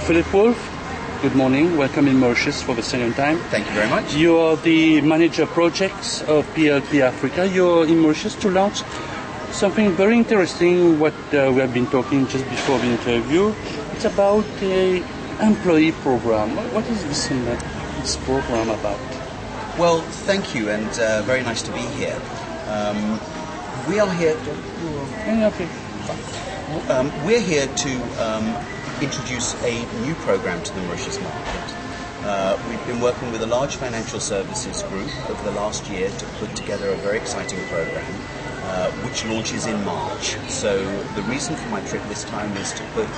Philip Woolff, good morning. Welcome in Mauritius for the second time. Thank you very much. You are the manager projects of PLP Africa. You're in Mauritius to launch something very interesting, what we have been talking just before the interview. It's about the employee program. What is this program about? Well, thank you, and very nice to be here. We are here. We're here to introduce a new program to the Mauritius market. We've been working with a large financial services group over the last year to put together a very exciting program, which launches in March. So the reason for my trip this time is to put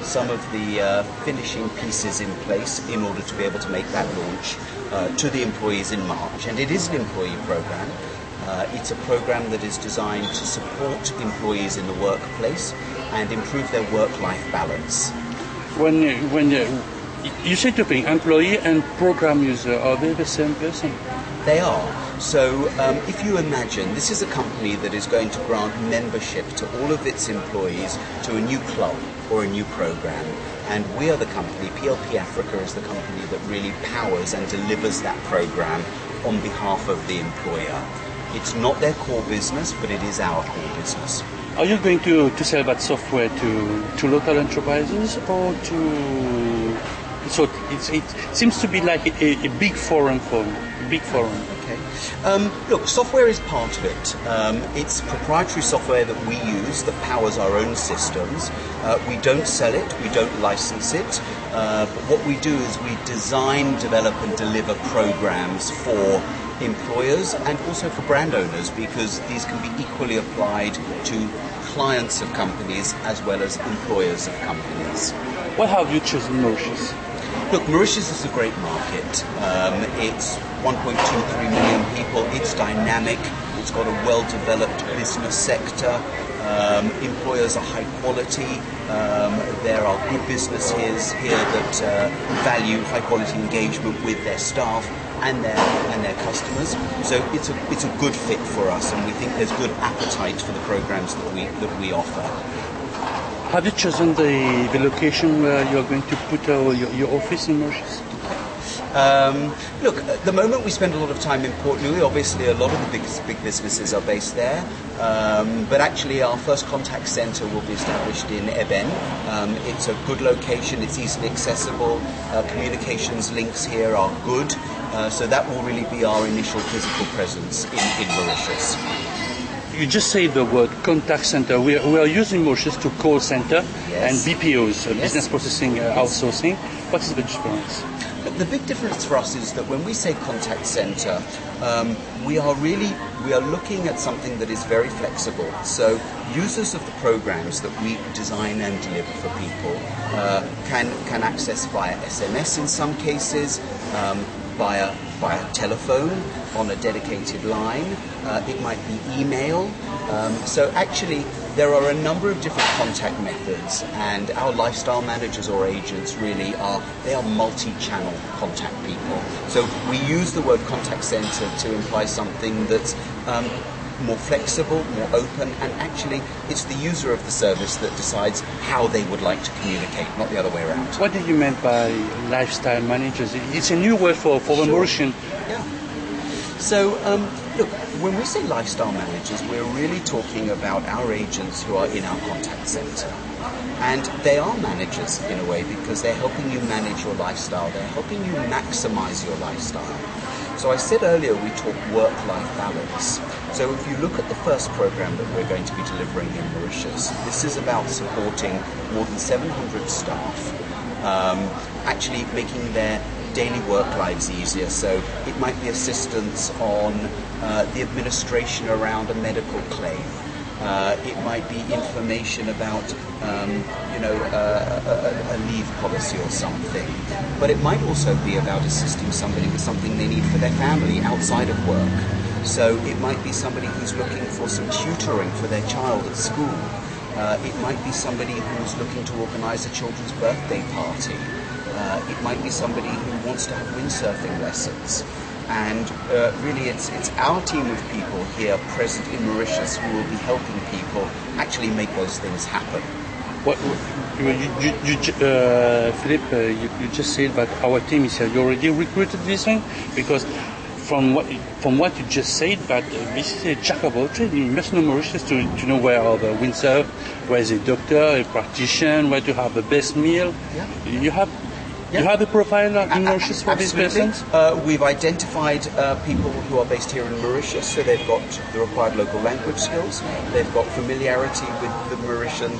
some of the finishing pieces in place in order to be able to make that launch to the employees in March. And it is an employee program. It's a program that is designed to support employees in the workplace and improve their work-life balance. When you say to me, employee and program user, are they the same person? They are. So if you imagine, this is a company that is going to grant membership to all of its employees to a new club or a new program. And we are the company, PLP Africa is the company that really powers and delivers that program on behalf of the employer. It's not their core business, but it is our core business. Are you going to sell that software to local enterprises or to... So it seems to be like a big forum for a big forum. Okay. Look, software is part of it. It's proprietary software that we use that powers our own systems. We don't sell it, we don't license it, but what we do is we design, develop and deliver programs for employers and also for brand owners, because these can be equally applied to clients of companies as well as employers of companies. Why have you chosen Mauritius? Look, Mauritius is a great market. It's 1.23 million people. It's dynamic. It's got a well-developed business sector. Employers are high quality. There are good businesses here that value high quality engagement with their staff and their customers. So it's a good fit for us, and we think there's good appetite for the programs that we offer. Have you chosen the location where you're going to put your office in Mauritius? Look, at the moment we spend a lot of time in Port Louis. Obviously a lot of the big businesses are based there, but actually our first contact centre will be established in Eben. It's a good location, it's easily accessible, communications links here are good, so that will really be our initial physical presence in Mauritius. You just say the word contact center. We are using Mauritius to call center and BPOs, business processing outsourcing. What is the difference? The big difference for us is that when we say contact center, we are looking at something that is very flexible. So users of the programs that we design and deliver for people can access via SMS in some cases, via telephone on a dedicated line. It might be email. So actually there are a number of different contact methods, and our lifestyle managers or agents really are multi-channel contact people. So we use the word contact center to imply something that's more flexible, more open, and actually it's the user of the service that decides how they would like to communicate, not the other way around. What do you mean by lifestyle managers? It's a new word for the Mauritian. Yeah. So, look, when we say lifestyle managers, we're really talking about our agents who are in our contact center. And they are managers in a way because they're helping you manage your lifestyle. They're helping you maximize your lifestyle. So I said earlier we talk work-life balance. So if you look at the first program that we're going to be delivering in Mauritius, this is about supporting more than 700 staff, actually making their daily work lives easier. So it might be assistance on the administration around a medical claim. It might be information about, a leave policy or something. But it might also be about assisting somebody with something they need for their family outside of work. So it might be somebody who's looking for some tutoring for their child at school. It might be somebody who's looking to organise a children's birthday party. It might be somebody who wants to have windsurfing lessons. And really it's our team of people here present in Mauritius who will be helping people actually make those things happen. What Philippe, you just said that our team is here. You already recruited this one because from what you just said, that this is a jack of all trades. You must know Mauritius to know where are the windsurf, where is a doctor, a practitioner, where to have the best meal. Yeah. You have a profile in Mauritius for these persons? We've identified people who are based here in Mauritius, so they've got the required local language skills. They've got familiarity with the Mauritian.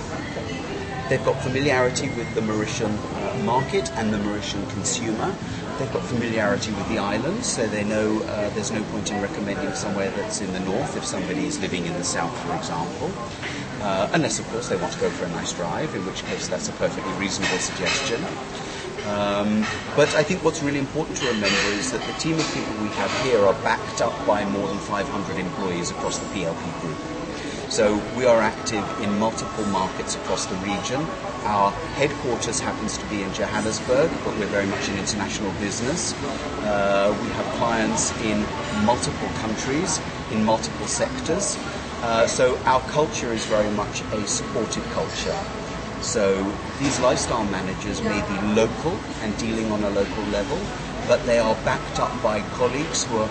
They've got familiarity with the Mauritian market and the Mauritian consumer. They've got familiarity with the islands, so they know there's no point in recommending somewhere that's in the north if somebody is living in the south, for example. Unless, of course, they want to go for a nice drive, in which case that's a perfectly reasonable suggestion. But I think what's really important to remember is that the team of people we have here are backed up by more than 500 employees across the PLP group. So we are active in multiple markets across the region. Our headquarters happens to be in Johannesburg, but we're very much an international business. We have clients in multiple countries, in multiple sectors. So our culture is very much a supportive culture. So these lifestyle managers may be local and dealing on a local level, but they are backed up by colleagues who are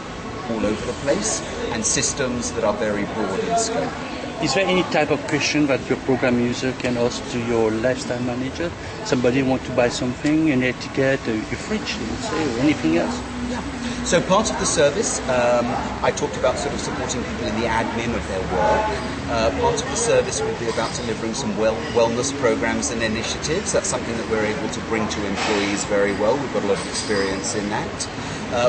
all over the place and systems that are very broad in scope. Is there any type of question that your program user can ask to your lifestyle manager? Somebody want to buy something, an etiquette, a fridge, let's say, or anything else? Yeah. So part of the service, I talked about sort of supporting people in the admin of their work. Part of the service will be about delivering some wellness programs and initiatives. That's something that we're able to bring to employees very well. We've got a lot of experience in that.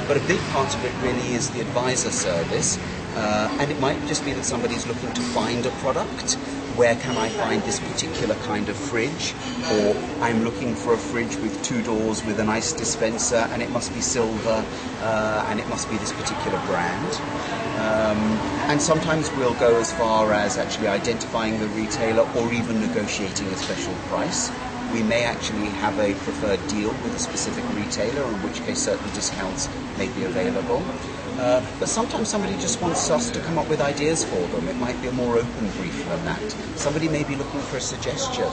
But a big part of it really is the advisor service. And it might just be that somebody's looking to find a product. Where can I find this particular kind of fridge? Or I'm looking for a fridge with 2 doors with an ice dispenser and it must be silver and it must be this particular brand. And sometimes we'll go as far as actually identifying the retailer or even negotiating a special price. We may actually have a preferred deal with a specific retailer, in which case certain discounts may be available. But sometimes somebody just wants us to come up with ideas for them. It might be a more open brief than that. Somebody may be looking for a suggestion.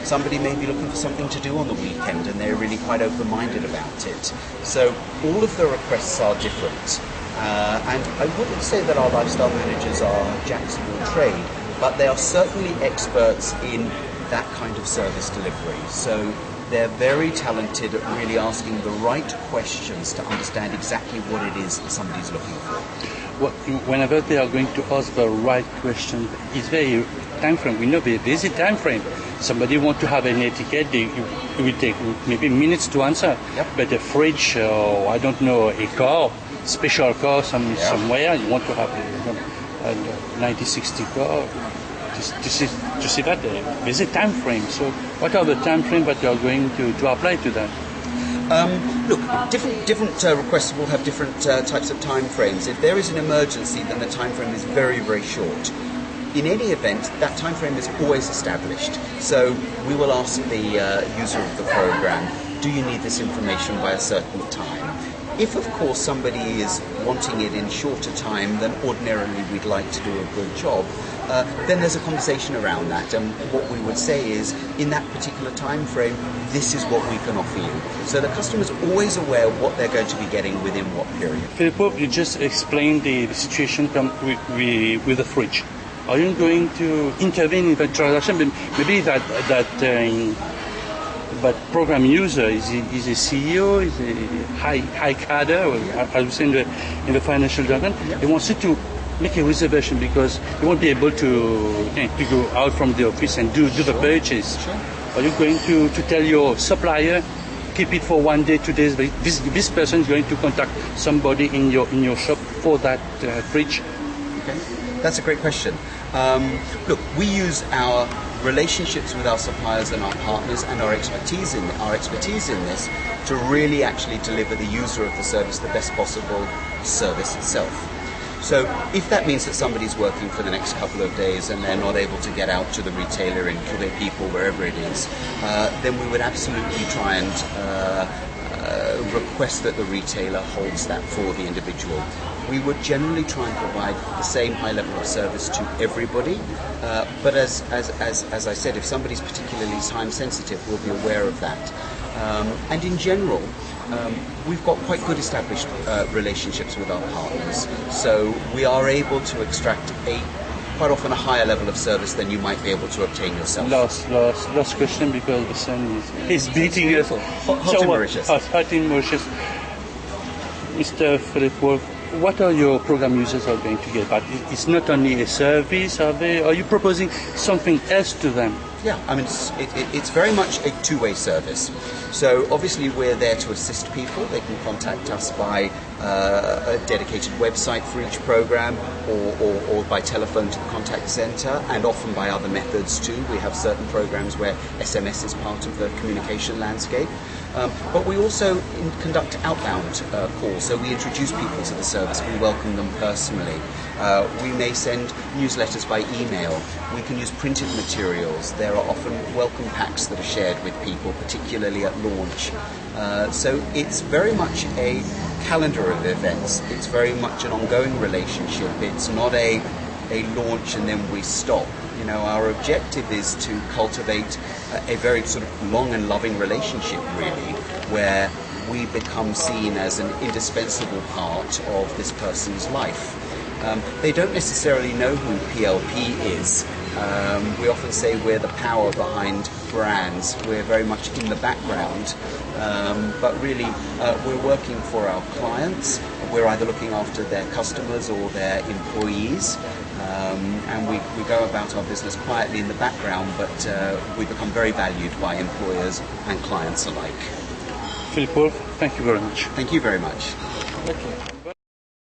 Somebody may be looking for something to do on the weekend and they're really quite open-minded about it. So all of the requests are different. And I wouldn't say that our lifestyle managers are jacks of all trade, but they are certainly experts in that kind of service delivery. So they're very talented at really asking the right questions to understand exactly what it is that somebody's looking for. Whenever they are going to ask the right question, is there a time frame? We know there's a time frame. Somebody wants to have an etiquette, it will take maybe minutes to answer. Yep. But a fridge, or I don't know, a car, special car somewhere, you want to have a 1960 car. To see that there's a time frame. So what are the time frame that you are going to apply to that? Look, different requests will have different types of time frames. If there is an emergency, then the time frame is very, very short. In any event, that time frame is always established. So we will ask the user of the program, do you need this information by a certain time? If, of course, somebody is wanting it in shorter time than ordinarily we'd like to do a good job, then there's a conversation around that. And what we would say is, in that particular time frame, this is what we can offer you. So the customer's always aware of what they're going to be getting within what period. Philippe, you just explained the situation with the fridge. Are you going to intervene in the transaction? Maybe but program user is a CEO, is a high cadre, or I would say in the financial jargon. He wants you to make a reservation because he won't be able to go out from the office and do the purchase. Sure. Are you going to tell your supplier, keep it for 1 day, 2 days? This person is going to contact somebody in your shop for that fridge. Okay, that's a great question. Look, we use our relationships with our suppliers and our partners and our expertise in this to really actually deliver the user of the service the best possible service itself. So if that means that somebody's working for the next couple of days and they're not able to get out to the retailer and to their people, wherever it is, then we would absolutely try and request that the retailer holds that for the individual. We would generally try and provide the same high level of service to everybody, but as I said, if somebody's particularly time sensitive, we'll be aware of that. And in general, we've got quite good established relationships with our partners, so we are able to extract quite often a higher level of service than you might be able to obtain yourself. Last question, because the sun is beating us. Hot in Mauritius. Hot in Mauritius. Mr. Philip Woolff, what are your program users are going to get back? It's not only a service, are you proposing something else to them? Yeah, I mean, it's very much a two-way service. So obviously we're there to assist people. They can contact us by a dedicated website for each program, or by telephone to the contact centre, and often by other methods too. We have certain programs where SMS is part of the communication landscape. But we also conduct outbound calls, so we introduce people to the service, we welcome them personally. We may send newsletters by email, we can use printed materials, there are often welcome packs that are shared with people, particularly at launch. So it's very much a calendar of events, it's very much an ongoing relationship, it's not a launch and then we stop. You know, our objective is to cultivate a very sort of long and loving relationship, really, where we become seen as an indispensable part of this person's life. They don't necessarily know who PLP is. We often say we're the power behind brands. We're very much in the background, but really we're working for our clients. We're either looking after their customers or their employees, and we go about our business quietly in the background, but we become very valued by employers and clients alike. Philip Woolff, thank you very much. Thank you very much. Okay.